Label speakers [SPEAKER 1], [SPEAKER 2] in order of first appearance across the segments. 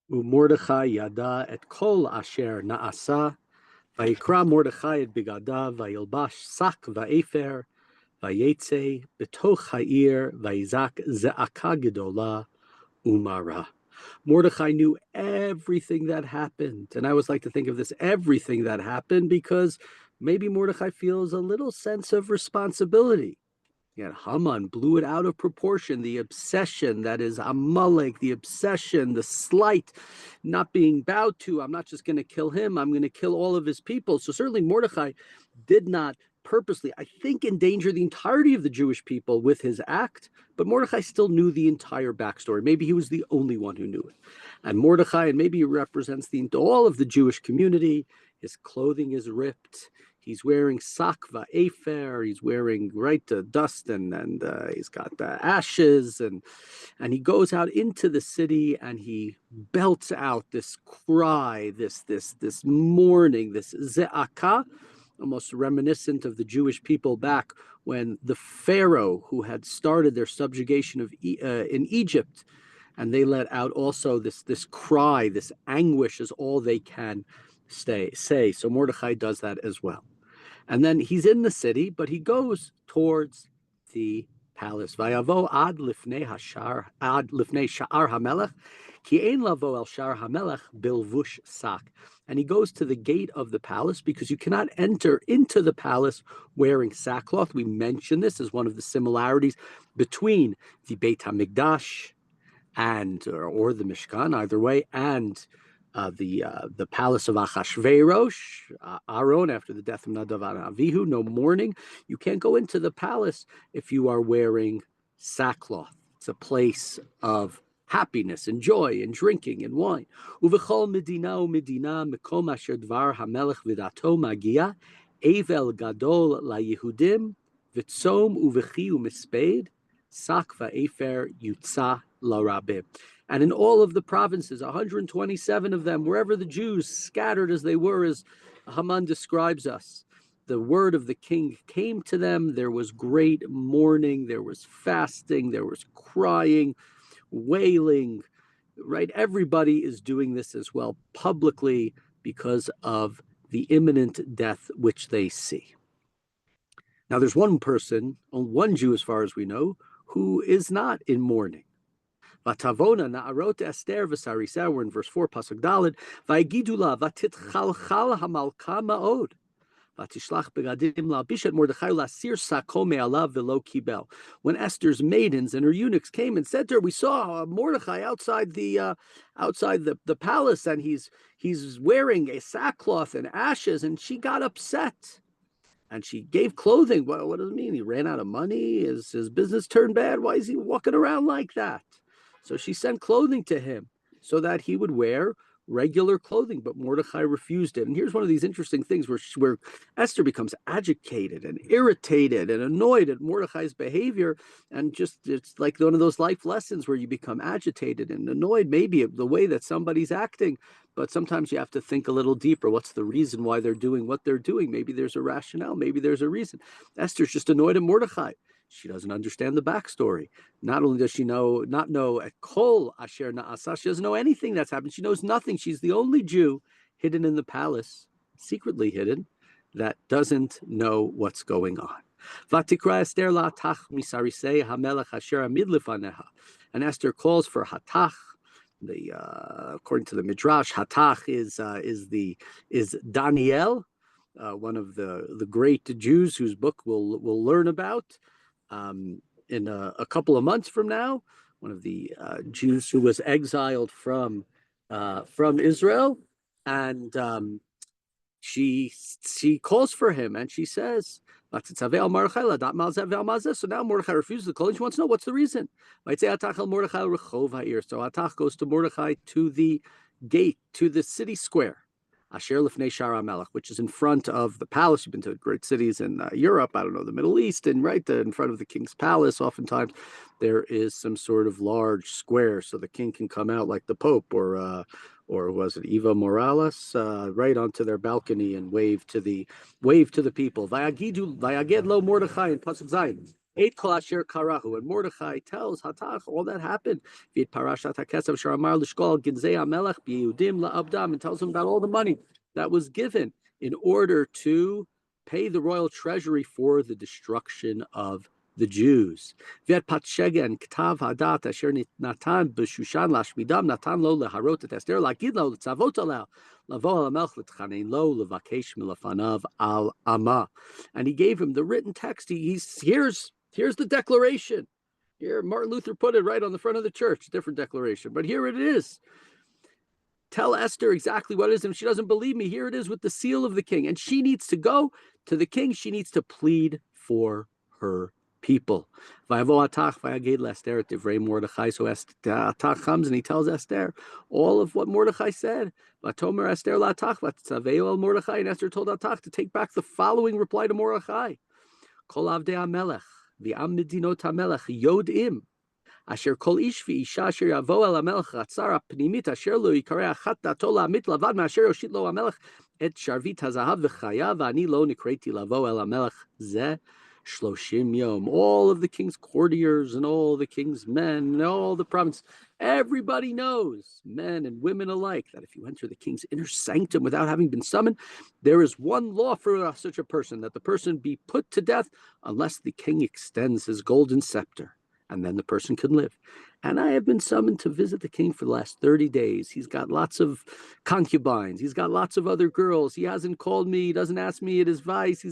[SPEAKER 1] Mordechai yada et kol asher naasa. Vayikra Mordechai et bigadav, vayilbash sak va'efer, vayetze betoch ha'ir, vayizak ze'aka gedola umara. Mordechai knew everything that happened. And I always like to think of this everything that happened because maybe Mordechai feels a little sense of responsibility. Yeah, Haman blew it out of proportion. The obsession that is Amalek, the obsession, the slight, not being bowed to. I'm not just going to kill him, I'm going to kill all of his people. So certainly Mordechai did not purposely, I think, endanger the entirety of the Jewish people with his act, but Mordechai still knew the entire backstory. Maybe he was the only one who knew it. And Mordechai, and maybe he represents all of the Jewish community, his clothing is ripped. He's wearing sak va'efer. He's wearing dust and he's got the ashes and he goes out into the city and he belts out this cry, this mourning, this ze'aka, almost reminiscent of the Jewish people back when the Pharaoh who had started their subjugation of in Egypt, and they let out also this cry, this anguish is all they can say. So Mordechai does that as well. And then he's in the city, but he goes towards the palace. Vayavo ad lifnei sha'ar hamelech, ki ein lavo el sha'ar hamelech bilvush sak. And he goes to the gate of the palace because you cannot enter into the palace wearing sackcloth. We mentioned this as one of the similarities between the Beit HaMikdash and or the Mishkan, either way, and the palace of Achashverosh, Aaron, after the death of Nadav and Avihu, no mourning. You can't go into the palace if you are wearing sackcloth. It's a place of happiness and joy and drinking and wine. Uvechol medina medina mekom asher dvar hamelech vidato magia evel gadol laYehudim v'tzom uvechi umisped sak va'efer yutza larabim. And in all of the provinces, 127 of them, wherever the Jews scattered as they were, as Haman describes us, the word of the king came to them. There was great mourning, there was fasting, there was crying, wailing, right? Everybody is doing this as well publicly because of the imminent death which they see. Now, there's one person, one Jew as far as we know, who is not in mourning. Vatavona na'arot Esther v'sarisah, we're in verse 4, pasuk daled, va'yigidula v'titchalchal hamalka ma'od, v'tishlach begadim la'bishat Mordechai la'sir sako me'alav v'lo kibel. When Esther's maidens and her eunuchs came and said to her, we saw Mordechai outside the palace, and he's wearing a sackcloth and ashes, and she got upset. And she gave clothing. Well, what does it mean? He ran out of money? Is his business turned bad? Why is he walking around like that? So she sent clothing to him so that he would wear regular clothing, but Mordechai refused it. And here's one of these interesting things where Esther becomes agitated and irritated and annoyed at Mordechai's behavior. And just, it's like one of those life lessons where you become agitated and annoyed, maybe at the way that somebody's acting. But sometimes you have to think a little deeper. What's the reason why they're doing what they're doing? Maybe there's a rationale. Maybe there's a reason. Esther's just annoyed at Mordechai. She doesn't understand the backstory. Not only does she not know at kol asher na'asa, she doesn't know anything that's happened. She knows nothing. She's the only Jew hidden in the palace, secretly hidden, that doesn't know what's going on. Vatikra Esther la'atach misarisei hamelech asher amid lefaneha. And Esther calls for hatach. According to the Midrash, hatach is Daniel, one of the great Jews whose book we'll learn about in a couple of months from now. One of the Jews who was exiled from Israel, and she calls for him, and she says, so now Mordechai refuses the call, and she wants to know what's the reason. So Hatach goes to Mordechai to the gate, to the city square, Asher Lifnei Sha'ar HaMelech, which is in front of the palace. You've been to great cities in Europe, I don't know, the Middle East, and in front of the king's palace, oftentimes there is some sort of large square so the king can come out like the Pope or was it Evo Morales, right onto their balcony and wave to the people. Vayaged lo Mordechai in pasuk Zayin. Eight kol asher karahu, and Mordechai tells Hatach all that happened. V'it parashat hakesav sharamar l'shkol ginzei hamelech b'Yehudim la'abdam, and tells him about all the money that was given in order to pay the royal treasury for the destruction of the Jews. V'et patshegen k'tav hadat asher natan b'shushan lashmidam natan lo leharot et Esther lagid lo l'tzavot aleh lavo al hamelech l'tchanein lo levakesh milafanav al ama, and he gave him the written text. Here's the declaration. Here, Martin Luther put it right on the front of the church, different declaration, but here it is. Tell Esther exactly what it is, and if she doesn't believe me, here it is with the seal of the king. And she needs to go to the king. She needs to plead for her people. So Atach comes and he tells Esther all of what Mordechai said. And Esther told Atach to take back the following reply to Mordechai. Kol avdei hamelech v'am medinot hamelech yodim asher kol ish v'isha asher yavo el hamelech chatzara pnimit asher lo yikareh achat dato la'amit lavad ma'asher yoshit lo hamelech et sharvit hazahav v'chaya v'ani lo nikreti lavo el hamelech zeh shloshim yom. All of the king's courtiers and all the king's men and all the province, everybody knows, men and women alike, that if you enter the king's inner sanctum without having been summoned, there is one law for such a person, that the person be put to death unless the king extends his golden scepter, and then the person can live. And I have been summoned to visit the king for the last 30 days. He's got lots of concubines. He's got lots of other girls. He hasn't called me. He doesn't ask me at his vice.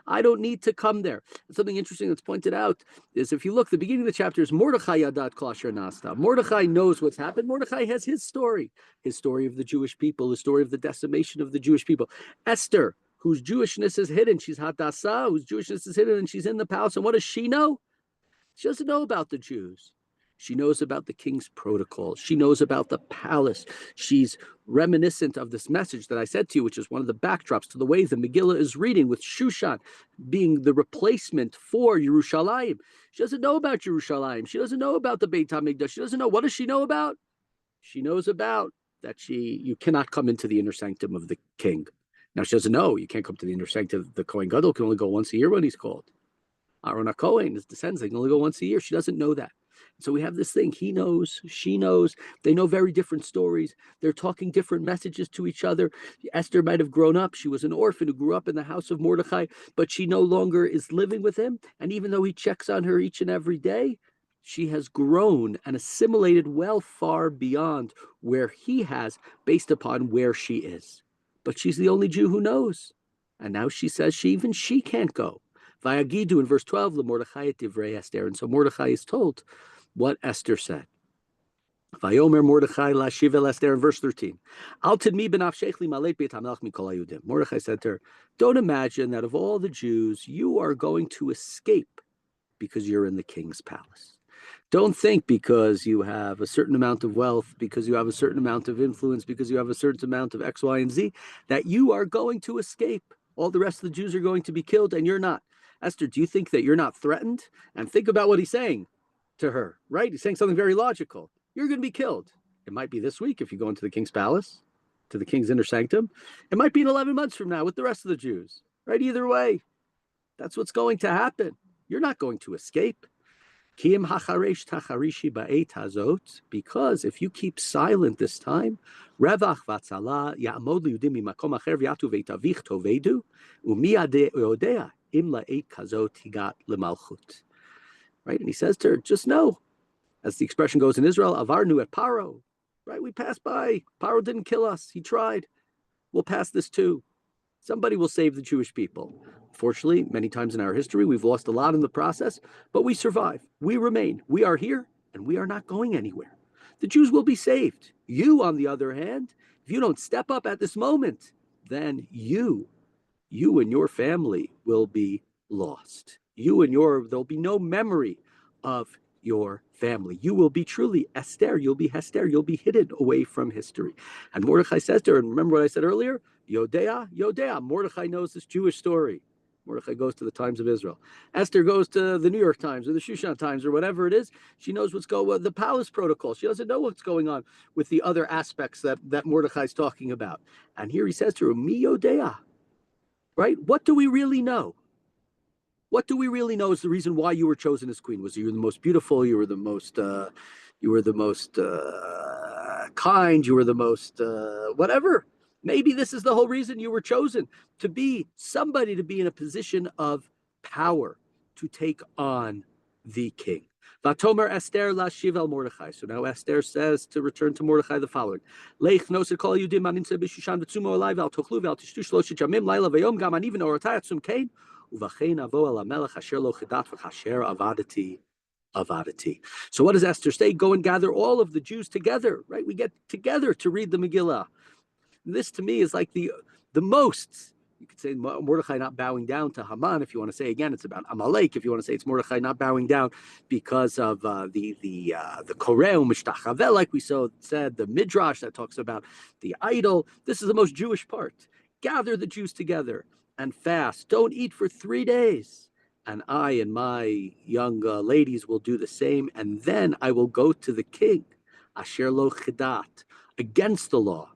[SPEAKER 1] I don't need to come there. And something interesting that's pointed out is, if you look, the beginning of the chapter is Mordechai yadat kol asher nasta. Mordechai knows what's happened. Mordechai has his story of the Jewish people, the story of the decimation of the Jewish people. Esther, whose Jewishness is hidden, she's Hadassah, whose Jewishness is hidden, and she's in the palace. And what does she know? She doesn't know about the Jews. She knows about the king's protocol. She knows about the palace. She's reminiscent of this message that I said to you, which is one of the backdrops to the way the Megillah is reading, with Shushan being the replacement for Yerushalayim. She doesn't know about Yerushalayim. She doesn't know about the Beit HaMikdash. She doesn't know. What does she know about? She knows about that you cannot come into the inner sanctum of the king. Now, she doesn't know you can't come to the inner sanctum. The Kohen Gadol can only go once a year when he's called. Aaron HaKohen, his descendants, they can only go once a year. She doesn't know that. So we have this thing. He knows, she knows. They know very different stories. They're talking different messages to each other. Esther might have grown up. She was an orphan who grew up in the house of Mordechai, but she no longer is living with him. And even though he checks on her each and every day, she has grown and assimilated well far beyond where he has, based upon where she is. But she's the only Jew who knows. And now she says even she can't go. Vayagidu in verse 12, Mordechai et divrei Esther. And so Mordechai is told what Esther said. Vayomer Mordechai lashiv Esther in verse 13. Al tidmi b'nafshech limalet beit hamelech mikol hayudim. Mordechai said to her, don't imagine that of all the Jews, you are going to escape because you're in the king's palace. Don't think because you have a certain amount of wealth, because you have a certain amount of influence, because you have a certain amount of X, Y, and Z, that you are going to escape. All the rest of the Jews are going to be killed, and you're not. Esther, do you think that you're not threatened? And think about what he's saying to her, right? He's saying something very logical. You're going to be killed. It might be this week if you go into the king's palace, to the king's inner sanctum. It might be in 11 months from now with the rest of the Jews, right? Either way, that's what's going to happen. You're not going to escape. Because if you keep silent this time, right? And he says to her, just know, as the expression goes in Israel, avarnu et paro, right? We passed by. Paro didn't kill us. He tried. We'll pass this too. Somebody will save the Jewish people. Fortunately, many times in our history, we've lost a lot in the process, but we survive. We remain. We are here, and we are not going anywhere. The Jews will be saved. You, on the other hand, if you don't step up at this moment, then you and your family will be lost. There'll be no memory of your family. You will be truly Esther. You'll be Hester. You'll be hidden away from history. And Mordechai says to her, and remember what I said earlier? Yodea. Mordechai knows this Jewish story. Mordechai goes to the Times of Israel. Esther goes to the New York Times or the Shushan Times or whatever it is. She knows what's going on, the palace protocol. She doesn't know what's going on with the other aspects that Mordechai's talking about. And here he says to her, Mi Yodea. Right? What do we really know? What do we really know is the reason why you were chosen as queen? Was you were the most beautiful? You were the most kind. You were the most whatever. Maybe this is the whole reason you were chosen, to be somebody, to be in a position of power, to take on the king. Vatomer Esther la shiva Mordechai. So now Esther says to return to Mordechai the following: Leich noser kol yudim manimtze b'shushan v'tzumo olai v'al tochlu v'al tishtu shloshet yamim laila v'yom gam ani v'norotai atzum kain uvachein avo Elimelech asher lo chedat v'chasher avadati. So what does Esther say? Go and gather all of the Jews together, right? We get together to read the Megillah. This to me is like the most. You could say Mordechai not bowing down to Haman. If you want to say again, it's about Amalek. If you want to say it's Mordechai not bowing down because of the Koreu Mishtachaveh, like we said, the Midrash that talks about the idol. This is the most Jewish part. Gather the Jews together and fast. Don't eat for 3 days. And I and my young ladies will do the same. And then I will go to the king, Asher lo chidat, against the law.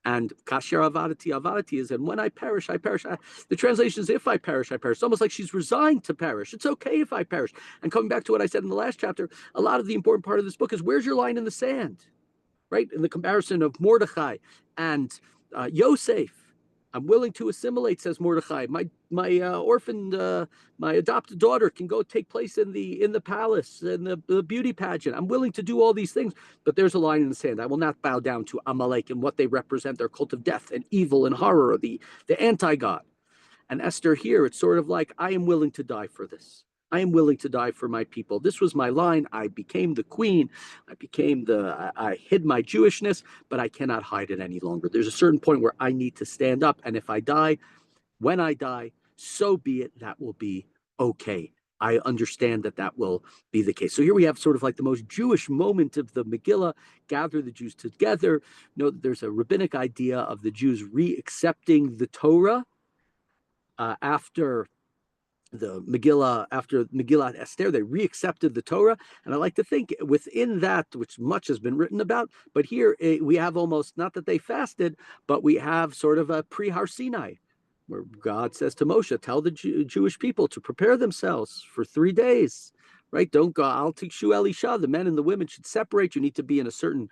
[SPEAKER 1] And kasher avadati is, and when I perish, I perish. The translation is, if I perish, I perish. It's almost like she's resigned to perish. It's okay if I perish. And coming back to what I said in the last chapter, a lot of the important part of this book is, where's your line in the sand? Right? In the comparison of Mordechai and Yosef. I'm willing to assimilate, says Mordechai. My orphaned, my adopted daughter can go take place in the palace, in the beauty pageant. I'm willing to do all these things, but there's a line in the sand. I will not bow down to Amalek and what they represent, their cult of death and evil and horror, the anti-God. And Esther here, it's sort of like, I am willing to die for this. I am willing to die for my people. This was my line. I became the queen. I hid my Jewishness, but I cannot hide it any longer. There's a certain point where I need to stand up. And if I die, when I die, so be it. That will be okay. I understand that will be the case. So here we have sort of like the most Jewish moment of the Megillah, gather the Jews together. There's a rabbinic idea of the Jews re-accepting the Torah after the Megillah, after Megillat Esther, they reaccepted the Torah. And I like to think within that, which much has been written about, but here we have almost, not that they fasted, but we have sort of a pre-Har Sinai, where God says to Moshe, tell the Jewish people to prepare themselves for 3 days, right? Don't go, I'll teach you Elisha, the men and the women should separate. You need to be in a certain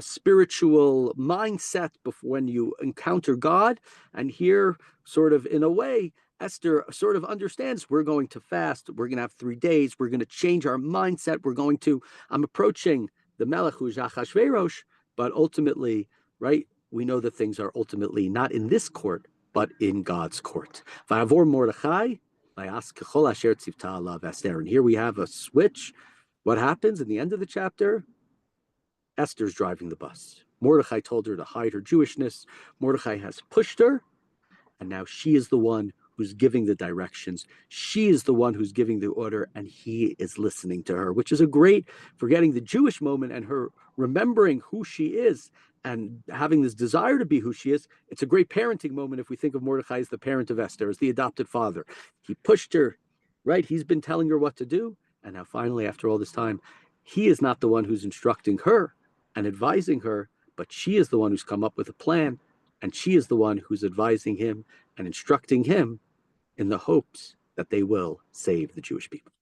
[SPEAKER 1] spiritual mindset before when you encounter God. And here, sort of in a way, Esther sort of understands, we're going to fast, we're going to have 3 days, we're going to change our mindset, I'm approaching the Melech, who's Achashverosh, but ultimately, right, we know that things are ultimately not in this court, but in God's court. Vayavor Mordechai, vayas kechol asher tzivta alav Esther. And here we have a switch. What happens in the end of the chapter? Esther's driving the bus. Mordechai told her to hide her Jewishness. Mordechai has pushed her, and now she is the one who's giving the directions. She is the one who's giving the order, and he is listening to her, which is a great forgetting the Jewish moment and her remembering who she is and having this desire to be who she is. It's a great parenting moment if we think of Mordechai as the parent of Esther, as the adopted father. He pushed her, right? He's been telling her what to do. And now finally, after all this time, he is not the one who's instructing her and advising her, but she is the one who's come up with a plan. And she is the one who's advising him and instructing him in the hopes that they will save the Jewish people.